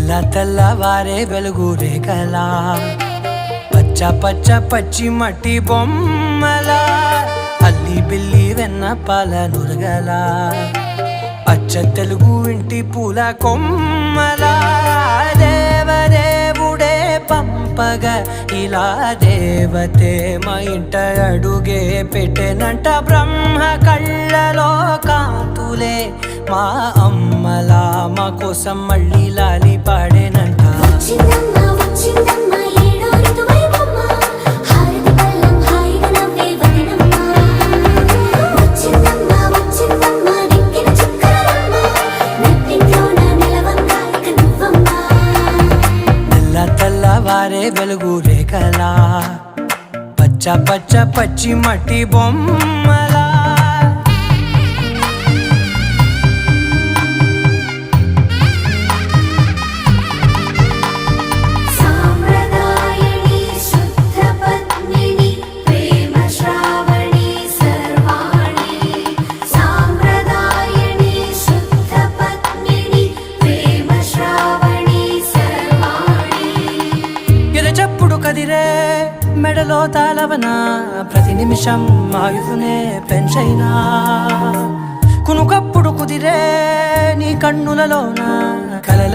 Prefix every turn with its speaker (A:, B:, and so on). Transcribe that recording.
A: తెల్ల తెల్లవారే వెలుగు రేఖలా పచ్చ పచ్చ పచ్చి మట్టి బొమ్మలా అల్లి బిల్లి వెన్న పాల నురగలా అచ్చ తెలుగు ఇంటి పూల కొమ్మలా దేవదేవుడే పంపగా ఇలా దేవతే మా ఇంట అడుగే పెట్టెనంట బ్రహ్మ కళ్ళలో కాంతులే మా అమ్మలా మా కోసం మళ్ళీ లాలి పాడేనంట. తెల్లవారే వెలుగు రేఖలా పచ్చ పచ్చ పచ్చి మట్టి బొమ్మలా చెప్పుడు కదిరే మెడలో తాళవన ప్రతి నిమిషం ఆయుధునే పెంచైనా కునుకప్పుడు కుదిరే నీ కన్నులలోన కలల